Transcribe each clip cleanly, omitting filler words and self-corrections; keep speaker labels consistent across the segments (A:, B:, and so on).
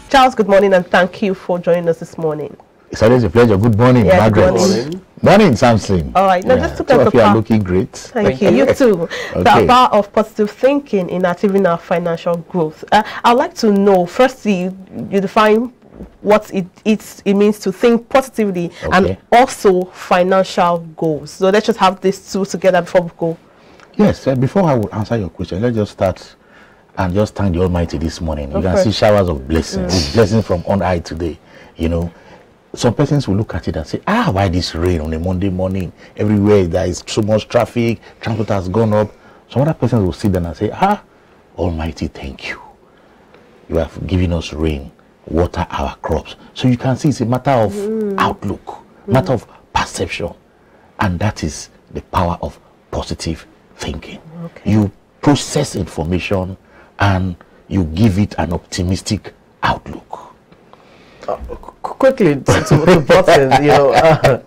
A: Charles, good morning, and thank you for joining us this morning.
B: It's always a pleasure. Good morning, Margaret.
A: Good morning.
B: Morning, Samson.
A: All right, now just to
B: Two of you are looking great.
A: Thank you. You too. Okay. The power of positive thinking in achieving our financial growth. I'd like to know, firstly, you define what it means to think positively, and also financial goals. So let's just have these two together before we go. Yes,
B: before I will answer your question, let's just start and just thank the Almighty this morning. You can see showers of blessings, blessings from on high today. You know, some persons will look at it and say, why this rain on a Monday morning? Everywhere there is so much traffic, transport has gone up. Some other persons will sit down and say, Almighty, thank you. You have given us rain, water our crops. So you can see it's a matter of outlook, matter of perception. And that is the power of positive thinking. You process information and you give it an optimistic outlook.
C: Quickly to Boston, you know,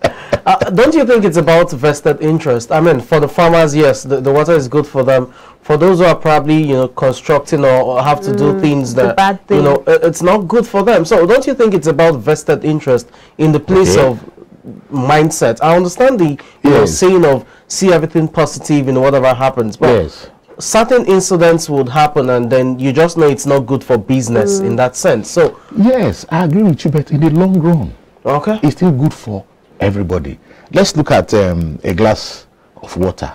C: don't you think it's about vested interest? I mean, for the farmers, yes, the water is good for them. For those who are probably, you know, constructing or have to do things that, you know, it's not good for them. So don't you think it's about vested interest in the place of mindset? I understand the you know, saying of see everything positive in whatever happens, but certain incidents would happen and then you just know it's not good for business in that sense. So
B: yes, I agree with you, but in the long run, it's still good for everybody. Let's look at a glass of water.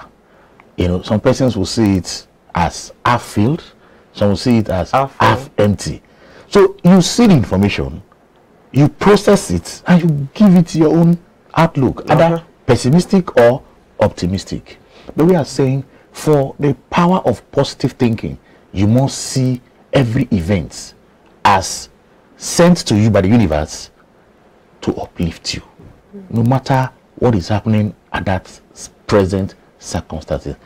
B: You know, some persons will see it as half filled, some will see it as half empty. So you see the information, you process it, and you give it your own outlook, either pessimistic or optimistic. But we are saying, for the power of positive thinking, you must see every event as sent to you by the universe to uplift you, no matter what is happening at that present circumstances.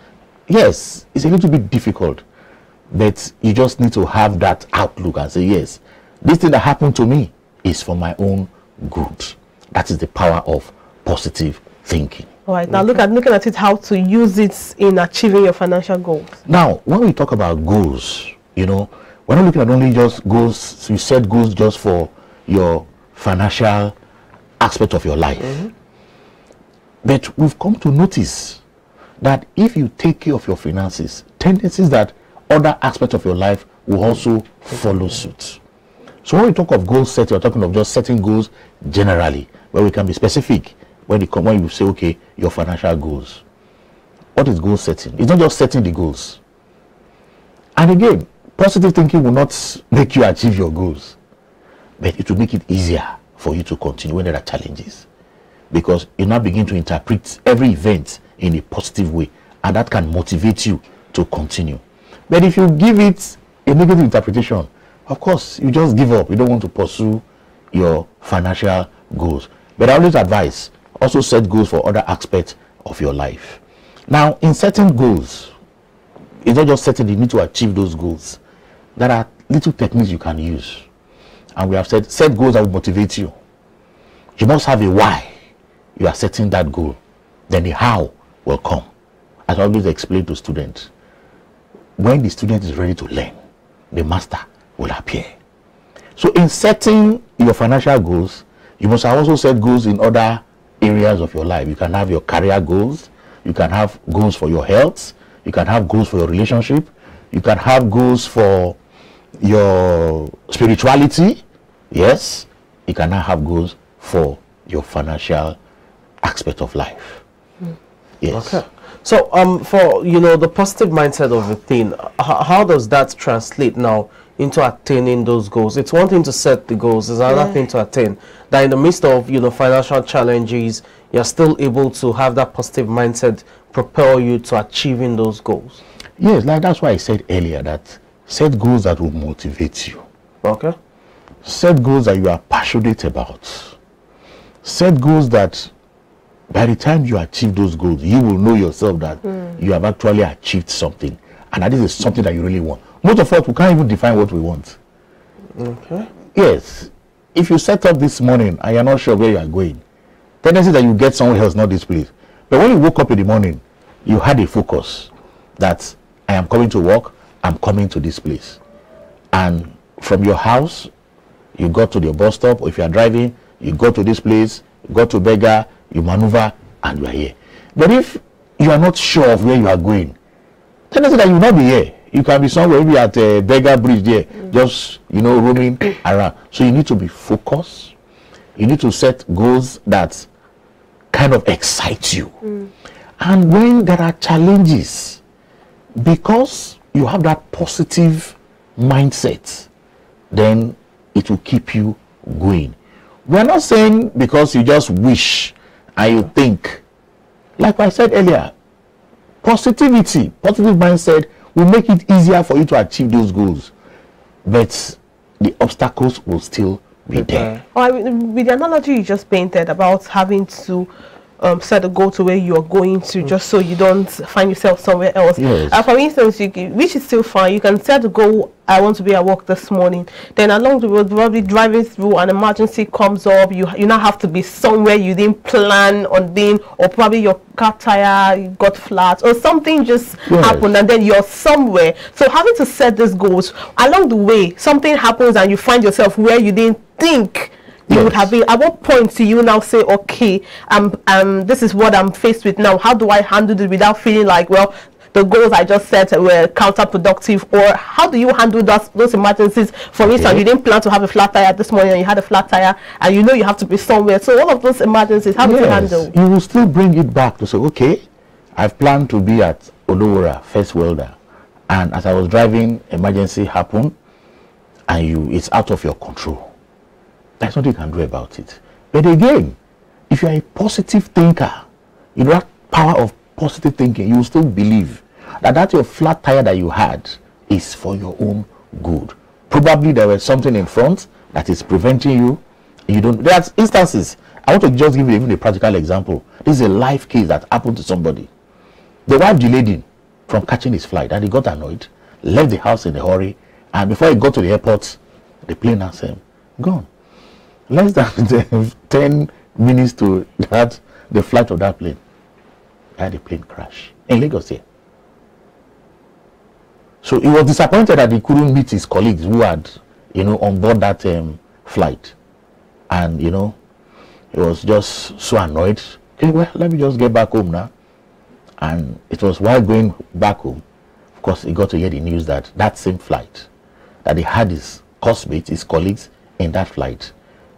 B: Yes, it's a little bit difficult, but you just need to have that outlook and say, yes, this thing that happened to me is for my own good. That is the power of positive thinking.
A: All right, now looking at it, how to use it in achieving your financial goals.
B: Now, when we talk about goals, you know, we're not looking at only just goals. You set goals just for your financial aspect of your life. But we've come to notice that if you take care of your finances, tendencies that other aspects of your life will also follow suit. So when we talk of goal setting, we're talking of just setting goals generally, where we can be specific. When you say, okay, your financial goals. What is goal setting? It's not just setting the goals. And again, positive thinking will not make you achieve your goals, but it will make it easier for you to continue when there are challenges. Because you now begin to interpret every event in a positive way, and that can motivate you to continue. But if you give it a negative interpretation, of course, you just give up. You don't want to pursue your financial goals. But I always advise, also set goals for other aspects of your life. Now, in setting goals, it's not just setting, you need to achieve those goals. There are little techniques you can use. And we have said, set goals that will motivate you. You must have a why you are setting that goal. Then the how will come. As I always explain to students, when the student is ready to learn, the master will appear. So in setting your financial goals, you must also set goals in other areas of your life. You can have your career goals, you can have goals for your health, you can have goals for your relationship, you can have goals for your spirituality. Yes, you can now have goals for your financial aspect of life. Yes.
C: Okay. So for, you know, the positive mindset of a thing, how does that translate now into attaining those goals? It's one thing to set the goals, it's another thing to attain. That in the midst of, you know, financial challenges, you're still able to have that positive mindset propel you to achieving those goals.
B: Yes, like that's why I said earlier that set goals that will motivate you.
C: Okay.
B: Set goals that you are passionate about. Set goals that by the time you achieve those goals, you will know yourself that you have actually achieved something, and that this is something that you really want. Most of us, we can't even define what we want.
C: Okay.
B: Yes. If you set up this morning and you're not sure where you are going, tendency that you get somewhere else, not this place. But when you woke up in the morning, you had a focus that I am coming to work, I'm coming to this place. And from your house, you got to the bus stop, or if you are driving, you go to this place, you go to Beggar, you maneuver, and you are here. But if you are not sure of where you are going, tell us that you will not be here. You can be somewhere, maybe at a Beggar Bridge there, just, roaming around. So you need to be focused. You need to set goals that kind of excite you. And when there are challenges, because you have that positive mindset, then it will keep you going. We're not saying because you just wish and you think. Like I said earlier, positive mindset will make it easier for you to achieve those goals. But the obstacles will still be there.
A: With the analogy you just painted about having to set a goal to where you're going to, just so you don't find yourself somewhere else.
B: Yes.
A: For instance, which is still fine, you can set a goal, I want to be at work this morning. Then along the road, probably driving through, an emergency comes up, you now have to be somewhere you didn't plan on being, or probably your car tire got flat, or something just happened, and then you're somewhere. So having to set these goals, along the way, something happens and you find yourself where you didn't think you would have been. At what point do you now say, okay, this is what I'm faced with now, how do I handle it without feeling like, well, the goals I just set were counterproductive? Or how do you handle those emergencies? For instance, you didn't plan to have a flat tire this morning and you had a flat tire, and you know you have to be somewhere. So all of those emergencies, how do you handle?
B: You will still bring it back to say, okay, I've planned to be at Olowora, First Welder, and as I was driving, emergency happened, and it's out of your control. There's nothing you can do about it. But again, if you are a positive thinker, that power of positive thinking, you will still believe that your flat tire that you had is for your own good. Probably there was something in front that is preventing you. There's instances. I want to just give you even a practical example. This is a life case that happened to somebody. The wife delayed him from catching his flight, and he got annoyed, left the house in a hurry, and before he got to the airport, the plane has him gone. Less than 10 minutes to the flight of that plane, had a plane crash in Lagos here. So he was disappointed that he couldn't meet his colleagues who had, on board that flight. And, he was just so annoyed. Okay, well, let me just get back home now. And it was while going back home, of course, he got to hear the news that same flight, that he had his classmates, his colleagues in that flight,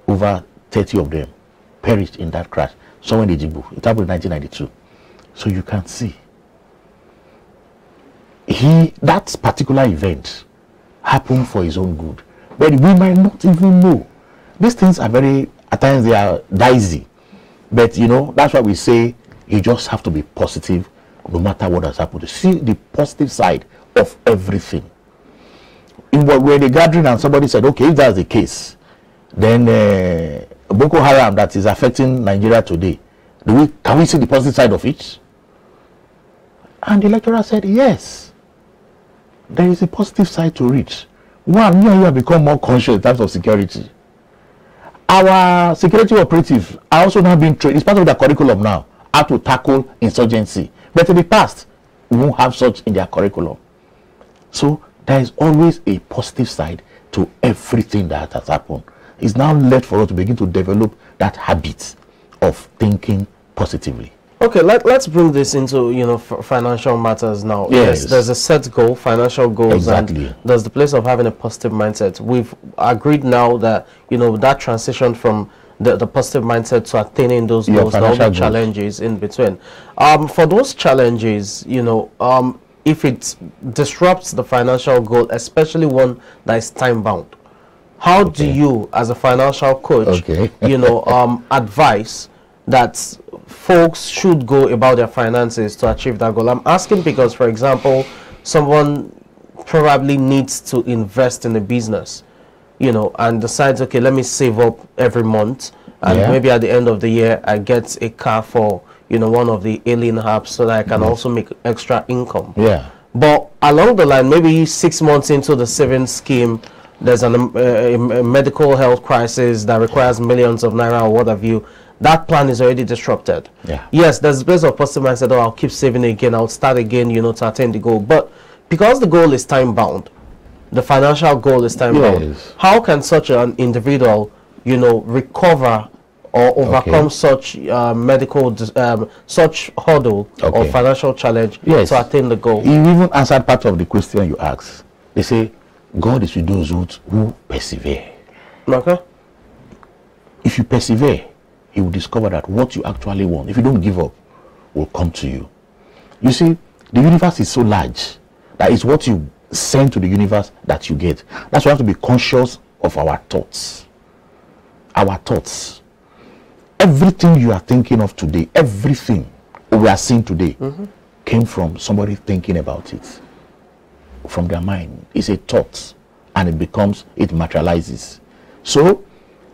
B: over 30 of them perished in that crash somewhere in Djibouti. It happened in 1992. So you can see that particular event happened for his own good, but we might not even know. These things are at times they are dicey, but that's why we say you just have to be positive no matter what has happened. See the positive side of everything. We're in a gathering and somebody said, okay, if that's the case, then Boko Haram that is affecting Nigeria today, can we see the positive side of it? And the lecturer said, yes, there is a positive side to it. One, you and you have become more conscious in terms of security. Our security operatives are also now being trained. It's part of their curriculum now, how to tackle insurgency. But in the past, we won't have such in their curriculum. So there is always a positive side to everything that has happened. It's now left for us to begin to develop that habit of thinking positively.
C: Okay, let's bring this into financial matters now. Yes, there's a set goal, financial goals,
B: exactly.
C: And there's the place of having a positive mindset. We've agreed now that that transition from the positive mindset to attaining those goals, there will be challenges in between. For those challenges, if it disrupts the financial goal, especially one that is time bound, how do you, as a financial coach, advise that folks should go about their finances to achieve that goal? I'm asking because, for example, someone probably needs to invest in a business, and decides, okay, let me save up every month, and maybe at the end of the year, I get a car for, one of the alien apps so that I can also make extra income. Yeah. But along the line, maybe 6 months into the savings scheme, there's a medical health crisis that requires millions of naira or what have you. That plan is already disrupted. Yeah. Yes, there's a place of positive mindset, oh, I'll keep saving again, I'll start again, to attain the goal. But because the goal is time bound, the financial goal is time bound. How can such an individual, you know, recover or overcome such such hurdle or financial challenge to attain the goal?
B: You even answered part of the question you asked. They say, God is with those who persevere.
C: Okay.
B: If you persevere, you will discover that what you actually want, if you don't give up, will come to you. You see, the universe is so large that it's what you send to the universe that you get. That's why we have to be conscious of our thoughts. Our thoughts. Everything you are thinking of today, everything we are seeing today came from somebody thinking about it. From their mind. It's a thought, and it materializes. So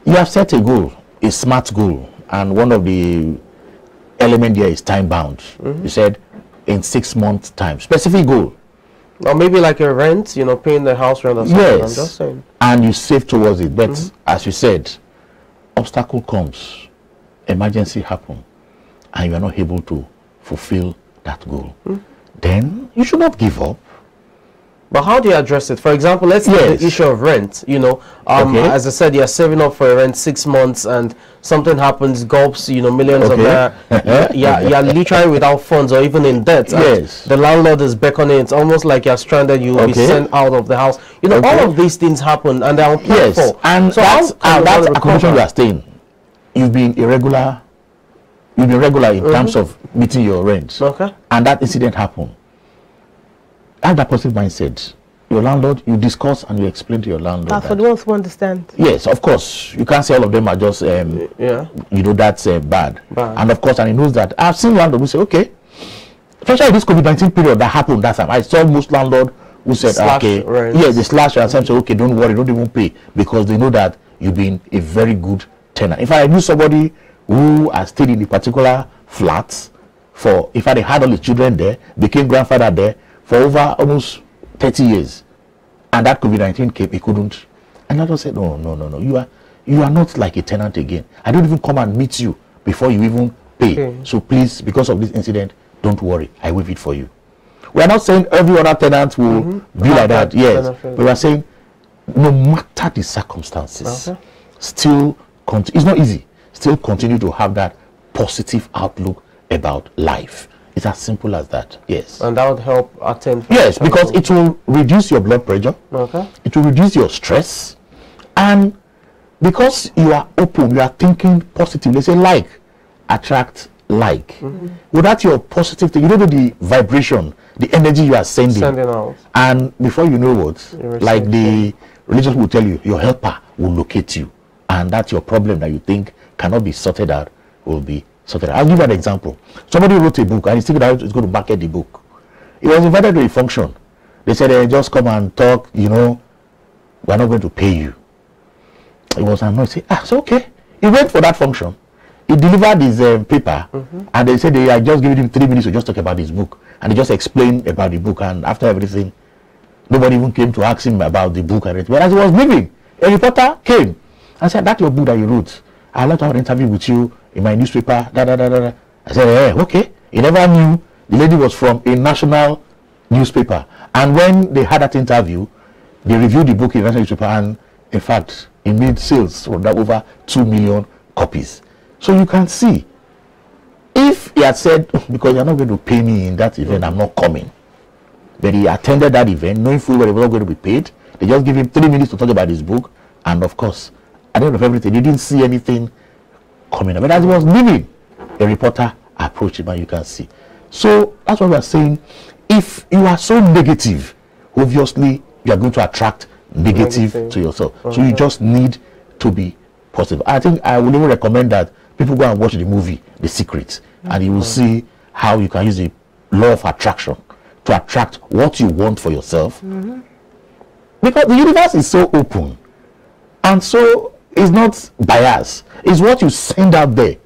B: you have set a goal, a smart goal, and one of the elements there is time bound. You said in 6 months time, specific goal.
C: Or maybe like a rent, you know, paying the house rent or something.
B: Yes.
C: I'm just saying.
B: And you save towards it. But as you said, obstacle comes, emergency happen, and you are not able to fulfill that goal. Then you should not give up.
C: But how do you address it? For example, let's take the issue of rent. You know, as I said, you're saving up for a rent 6 months, and something happens, gulps, you know, millions of naira. You're literally without funds or even in debt.
B: Yes.
C: The landlord is beckoning. It's almost like you're stranded. You will be sent out of the house. You know, all of these things happen, and they're unplanned for.
B: And so that's accommodation you are staying. You've been irregular. You've been regular in terms of meeting your rent. And that incident happened. Have that positive mindset. Your landlord, you discuss and you explain to your landlord.
A: For the ones who understand.
B: Yes, of course. You can't say all of them are just, you know, that's bad. And of course, and he knows that. I've seen landlord who say, okay, especially this COVID-19 period that happened that time. I saw most landlord who said, okay, they slash and some say, okay, don't worry, don't even pay, because they know that you've been a very good tenant. If I knew somebody who has stayed in a particular flat for, if I had all the children there, became grandfather there, for over almost 30 years, and that COVID-19 came, he couldn't. And I said, no, you are not like a tenant again. I don't even come and meet you before you even pay. So please, because of this incident, don't worry, I waive it for you. We are not saying every other tenant will be like that. Yes, but we are saying no matter the circumstances, still it's not easy. Still continue to have that positive outlook about life. It's as simple as that. Yes.
C: And that would help attain.
B: Yes, because it will reduce your blood pressure. It will reduce your stress. And because you are open, you are thinking positively. They say like attract like. Without your positive thing, you don't know the vibration, the energy you are sending
C: out.
B: And before you know what, like the religious will tell you, your helper will locate you. And that's your problem that you think cannot be sorted out will be sorted out. I'll give you an example. Somebody wrote a book and he's thinking that he's going to market the book. He was invited to a function. They said, hey, just come and talk, you know, we're not going to pay you. He was annoyed. He said, it's okay. He went for that function. He delivered his paper, and they said they had just given him 3 minutes to just talk about his book. And he just explained about the book, and after everything, nobody even came to ask him about the book and everything. But as he was leaving, a reporter came and said, that's your book that you wrote. I'd like to have an interview with you in my newspaper. I said, hey, okay. He never knew the lady was from a national newspaper. And when they had that interview, they reviewed the book in the national newspaper, and in fact, it made sales for over 2 million copies. So you can see, if he had said, because you're not going to pay me in that event, I'm not coming. But he attended that event, knowing fully well he was not going to be paid. They just gave him 3 minutes to talk about his book. And of course, at the end of everything, he didn't see anything coming up. But as he was leaving, a reporter approached him, and you can see. So that's what we are saying. If you are so negative, obviously you are going to attract negative to yourself. So you just need to be positive. I think I would even recommend that people go and watch the movie The Secret, and you will see how you can use the law of attraction to attract what you want for yourself. Because the universe is so open, and so it's not biased. It's what you send out there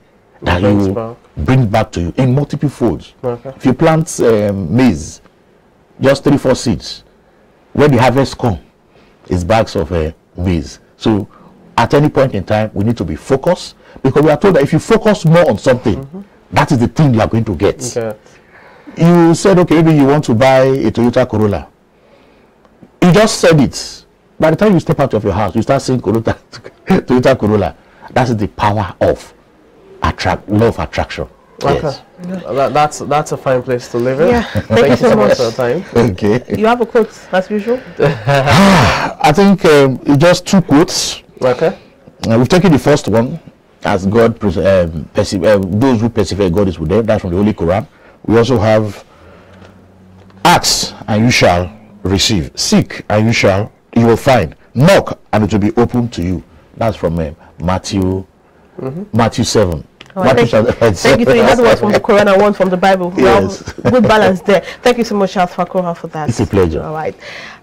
B: that you bring back to you in multiple folds. If you plant maize, just 3-4 seeds, when the harvest comes, it's bags of maize. So at any point in time, we need to be focused, because we are told that if you focus more on something, that is the thing you are going to get. You said, okay, maybe you want to buy a Toyota Corolla. You just said it. By the time you step out of your house, you start seeing Toyota Corolla. That's the power of law of attraction.
C: Okay.
B: Yes.
C: That's a fine place to live in.
A: Yeah. Thank you so much
C: for your time.
B: Okay.
A: You have a quote as usual?
B: I think just 2 quotes.
C: Okay.
B: We've taken the first one as God, those who persevere, God is with them. That's from the Holy Quran. We also have, ask and you shall receive. Seek and you will find. Knock and it will be open to you. That's from Matthew 7.
A: Right, thank you. So you had one from the Quran and one from the Bible.
B: Yes.
A: Good balance there. Thank you so much, Charles Fakora, for that.
B: It's a pleasure.
A: All right.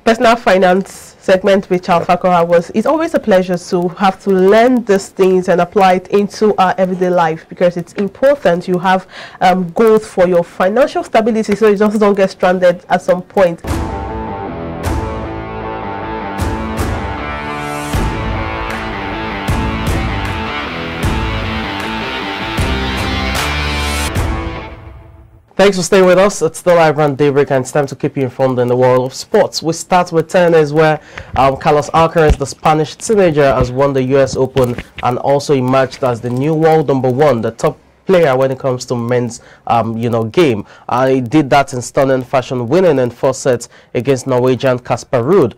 A: Personal finance segment with Charles Fakora it's always a pleasure to have to learn these things and apply it into our everyday life, because it's important you have goals for your financial stability so you just don't get stranded at some point.
C: Thanks for staying with us. It's still iBrand Daybreak, and it's time to keep you informed in the world of sports. We start with tennis, where Carlos Alcaraz, the Spanish teenager, has won the US Open and also emerged as the new world #1, the top player when it comes to men's game. He did that in stunning fashion, winning in 4 sets against Norwegian Casper Ruud.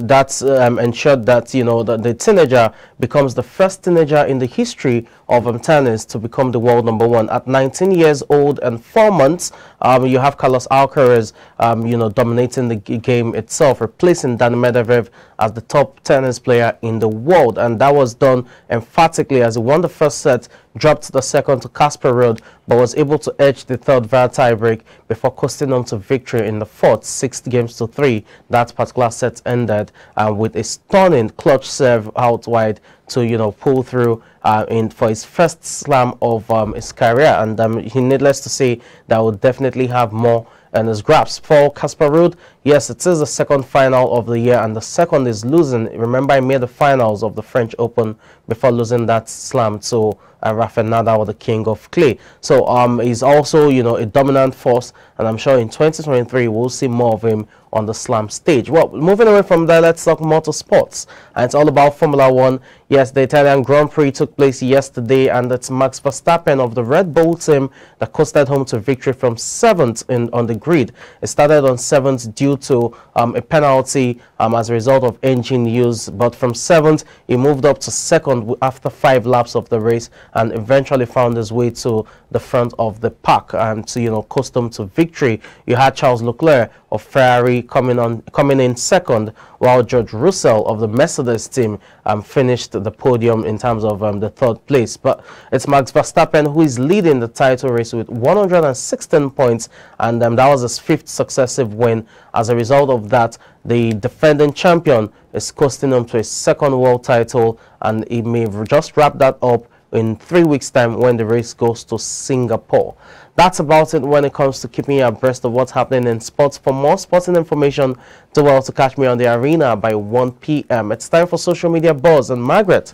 C: That's ensured that the teenager becomes the first teenager in the history of tennis to become the world #1 at 19 years old and 4 months. You have Carlos Alcaraz dominating the game itself, replacing Dan Medvedev as the top tennis player in the world, and that was done emphatically as he won the first set, dropped the second to Casper Ruud, but was able to edge the third via tiebreak before coasting on to victory in the fourth, 6 games to 3. That particular set ended with a stunning clutch serve out wide to pull through for his first slam of his career, and he, needless to say, that will definitely have more in his grasp. For Casper Ruud, yes, it is the second final of the year, and the second is losing. Remember, he made the finals of the French Open before losing that slam to Rafael Nadal, the king of clay. So he's also a dominant force, and I'm sure in 2023 we'll see more of him on the slam stage. Well, moving away from that, let's talk motorsports, and it's all about Formula 1. Yes, the Italian Grand Prix took place yesterday, and it's Max Verstappen of the Red Bull team that coasted home to victory from 7th on the grid. It started on 7th due to a penalty as a result of engine use, but from 7th he moved up to 2nd after 5 laps of the race, and eventually found his way to the front of the pack to coast home to victory. You had Charles Leclerc of Ferrari coming in 2nd, while George Russell of the Mercedes team finished the podium in terms of the 3rd place. But it's Max Verstappen who is leading the title race with 116 points, and that was his 5th successive win. As a result of that, the defending champion is coasting home to his 2nd world title, and he may just wrap that up in 3 weeks' time when the race goes to Singapore. That's about it when it comes to keeping you abreast of what's happening in sports. For more sporting information, do well to catch me on the arena by 1 p.m. It's time for social media buzz, and Margaret,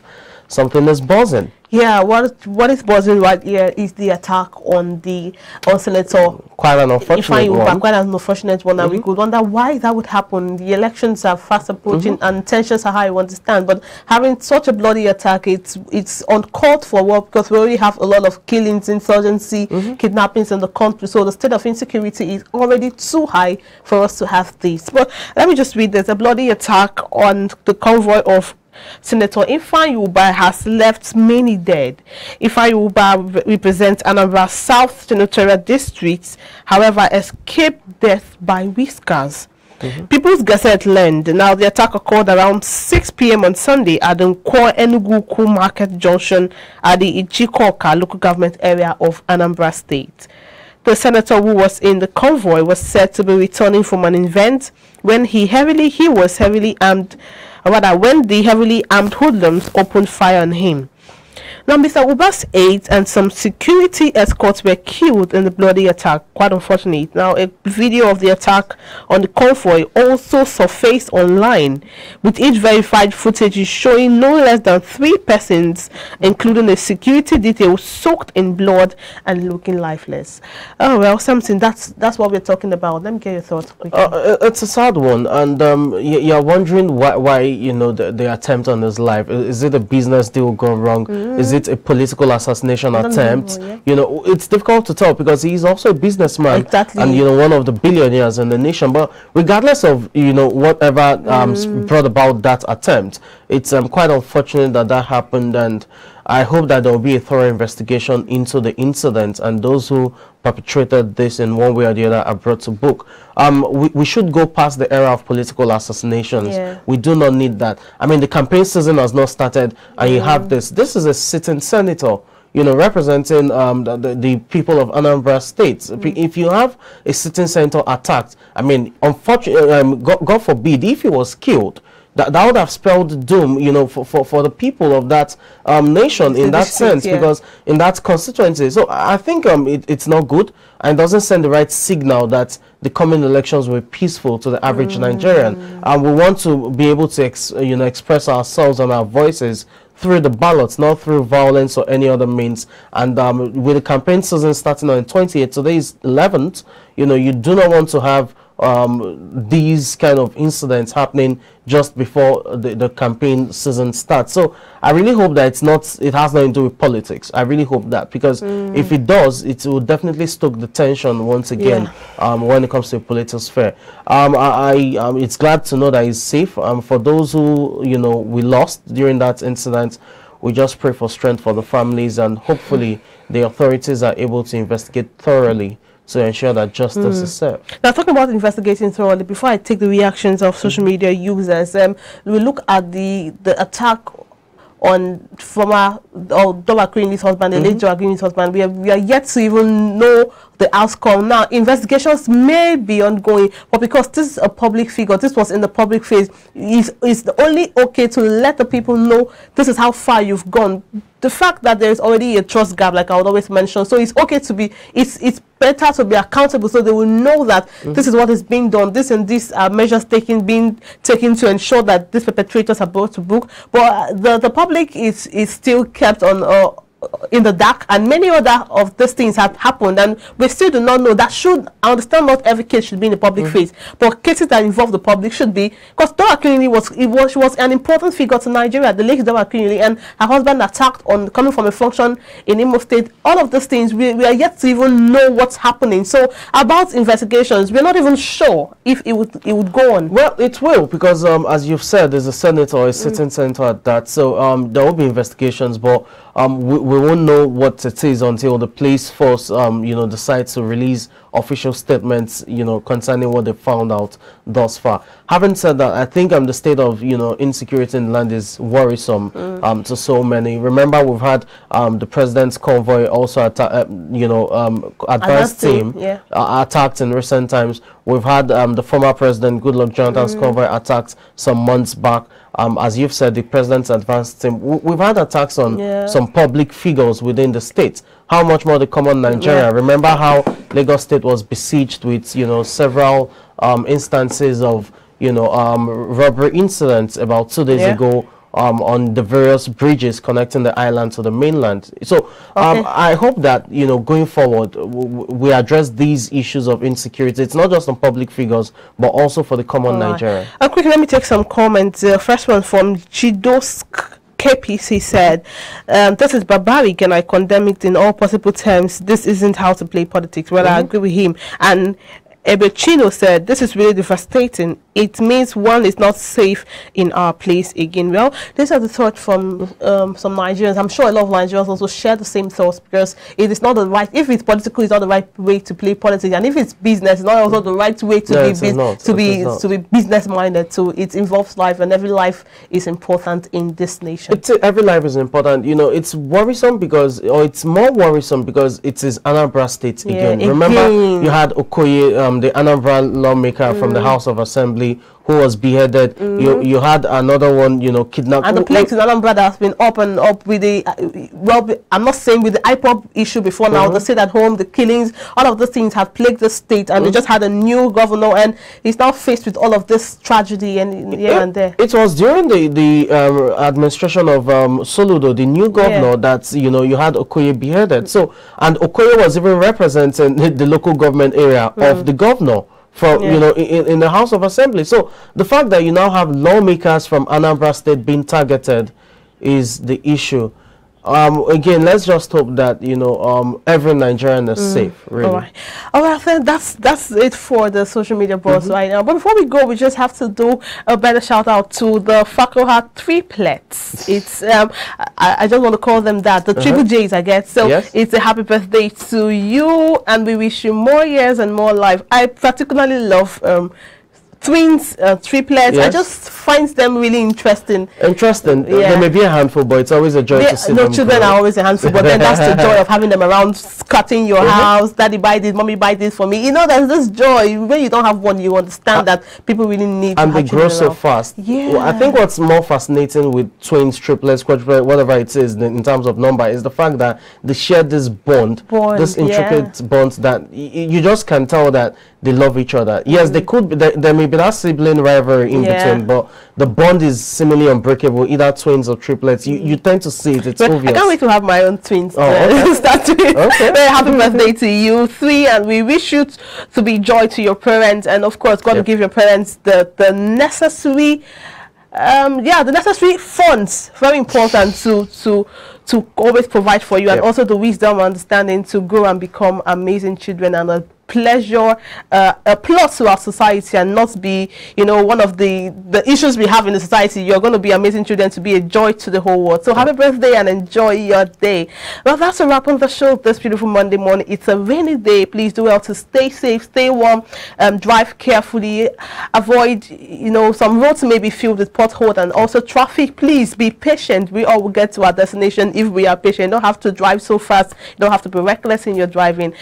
C: something is buzzing.
A: Yeah, what is buzzing right here is the attack on Senator.
C: Quite an unfortunate one.
A: Quite an unfortunate one, and we could wonder why that would happen. The elections are fast approaching, and tensions are high, I understand. But having such a bloody attack, it's uncalled for, because we already have a lot of killings, insurgency, kidnappings in the country. So the state of insecurity is already too high for us to have this. But let me just read this. A bloody attack on the convoy of Senator Ifeanyi Ubah has left many dead. Ifeanyi Ubah represents Anambra South Senatorial District, however, escaped death by whiskers. People's Gazette learned. Now, the attack occurred around 6 p.m. on Sunday at the Nkwo Enugu Market Junction at the Ijikoka local government area of Anambra State. The senator who was in the convoy was said to be returning from an event when the heavily armed hoodlums opened fire on him. Now, Mr. Uba's aides and some security escorts were killed in the bloody attack. Quite unfortunate. Now, a video of the attack on the convoy also surfaced online, with each verified footage showing no less than 3 persons, including a security detail, soaked in blood and looking lifeless. Oh well, something that's what we're talking about. Let me get your thoughts quickly.
C: It's a sad one, and you're wondering why you know the attempt on his life. Is it a business deal gone wrong? Is it a political assassination attempt?
A: Yeah.
C: You know, it's difficult to tell because he's also a businessman,
A: exactly,
C: and you know, one of the billionaires in the nation. But regardless of you know whatever brought about that attempt, it's quite unfortunate that that happened, and I hope that there will be a thorough investigation into the incident, and those who perpetrated this in one way or the other are brought to book. We should go past the era of political assassinations.
A: Yeah.
C: We do not need that. I mean, the campaign season has not started, and you have this. This is a sitting senator, you know, representing the people of Anambra State. If you have a sitting senator attacked, I mean, unfortunately, God forbid, if he was killed, that would have spelled doom, you know, for the people of that nation in that sense, yeah, because in that constituency. So I think it's not good, and doesn't send the right signal that the coming elections were peaceful to the average Nigerian. And we want to be able to express ourselves and our voices through the ballots, not through violence or any other means. And with the campaign season starting on 28th, today is 11th, you know, you do not want to have these kind of incidents happening just before the campaign season starts. So I really hope that it has nothing to do with politics. I really hope that, because if it does, it will definitely stoke the tension once again, when it comes to the political sphere. It's glad to know that he's safe. For those who, you know, we lost during that incident, we just pray for strength for the families, and hopefully the authorities are able to investigate thoroughly to ensure that justice is served.
A: Now, talking about investigating thoroughly, before I take the reactions of social media users, we look at the attack on former Dora Queen's husband, the late Dora Queen's husband. We are yet to even know the outcome. Now, investigations may be ongoing, but because this is a public figure, this was in the public face, it's only okay to let the people know this is how far you've gone. The fact that there is already a trust gap, like I would always mention, so it's okay to be, it's better to be accountable, so they will know that this is what is being done, this and this measures being taken to ensure that these perpetrators are brought to book. But the public is still kept on in the dark, and many other of these things have happened, and we still do not know. That should, I understand not every case should be in the public face, but cases that involve the public should be, because Dora Queen she was an important figure to Nigeria, the late Dora Queen, and her husband attacked on coming from a function in Imo State. All of these things, we are yet to even know what's happening. So about investigations, we're not even sure if it would go on.
C: Well, it will, because as you've said, there's a senator, a sitting senator at that, so there will be investigations, but we won't know what it is until the police force, you know, decides to release official statements, you know, concerning what they found out thus far. Having said that, I think the state of, you know, insecurity in the land is worrisome to so many. Remember, we've had the president's convoy also advanced team attacked in recent times. We've had the former president Goodluck Jonathan's convoy attacked some months back. As you've said, the president's advanced team. We've had attacks on some public figures within the state. How much more the common Nigeria? Remember how Lagos State was besieged with, you know, several instances of, you know, robbery incidents about 2 days ago on the various bridges connecting the island to the mainland. So I hope that, you know, going forward, we address these issues of insecurity. It's not just on public figures, but also for the common Nigerian. Quickly,
A: let me take some comments. First one from Chidosk KPC said, this is barbaric and I condemn it in all possible terms. This isn't how to play politics. Well, I agree with him. And Ebechino said, this is really devastating. It means one is not safe in our place again. Well, these are the thoughts from some Nigerians. I'm sure a lot of Nigerians also share the same thoughts, because it is not the right, if it's political, it's not the right way to play politics, and if it's business, it's not also the right way to be business minded. So it involves life, and every life is important in this nation.
C: Every life is important. You know, it's worrisome because, or it's more worrisome because it is Anambra State again. Remember, you had Okoye, the Anambra lawmaker from the House of Assembly, Assembly who was beheaded. You had another one, you know, kidnapped.
A: And the plagues in Anambra that has been up and up with the, I'm not saying with the IPOP issue before now, the stay at home, the killings, all of those things have plagued the state, and they just had a new governor, and he's now faced with all of this tragedy and here and there. It
C: was during the administration of Soludo, the new governor, that, you know, you had Okoye beheaded. So, and Okoye was even representing the local government area of the governor from, you know, in the House of Assembly. So the fact that you now have lawmakers from Anambra State being targeted is the issue. Again, let's just hope that, you know, every Nigerian is safe, really.
A: All right, I think that's it for the social media buzz right now. But before we go, we just have to do a better shout out to the Fakoha triplets. It's I just want to call them that, the triple J's, I guess. So it's a happy birthday to you, and we wish you more years and more life. I particularly love twins, triplets. I just find them really interesting. They may be a handful, but it's always a joy to see them. Children are always a handful, but then that's the joy of having them around, cutting your house. Daddy buy this, mommy buy this for me. You know, there's this joy. When you don't have one, you understand that people really need
C: and they grow so fast. Well, I think what's more fascinating with twins, triplets, quadruplets, whatever it is in terms of number, is the fact that they share this bond, this intricate bond that you just can tell that they love each other. Yes, they could be, there may be that sibling rivalry in between, but the bond is seemingly unbreakable, either twins or triplets. You tend to see it. It's obvious.
A: I can't wait to have my own twins. Start with. Very happy birthday to you, 3, and we wish you to be joy to your parents, and of course, God will give your parents the necessary the necessary funds, very important, to always provide for you, and also the wisdom and understanding to grow and become amazing children, and a pleasure, a plus to our society, and not be, you know, one of the issues we have in the society. You're going to be amazing children, to be a joy to the whole world. So happy birthday and enjoy your day. Well, that's a wrap on the show this beautiful Monday morning. It's a rainy day. Please do well to stay safe, stay warm, drive carefully, avoid, you know, some roads may be filled with potholes, and also traffic. Please be patient. We all will get to our destination if we are patient. You don't have to drive so fast. You don't have to be reckless in your driving.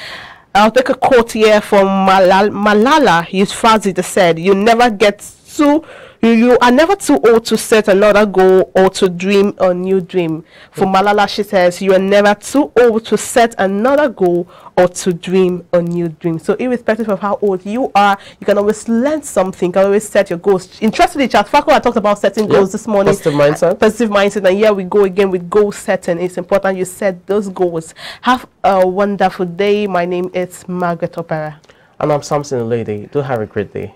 A: I'll take a quote here from Malala Yousafzai said, you are never too old to set another goal or to dream a new dream. For Malala, she says, you are never too old to set another goal or to dream a new dream. So irrespective of how old you are, you can always learn something, you can always set your goals. Interestingly, chat, Fako, I talked about setting goals this morning. Positive mindset. Positive mindset. And here we go again with goal setting. It's important you set those goals. Have a wonderful day. My name is Margaret Opera.
C: And I'm Samson Lady. Do have a great day.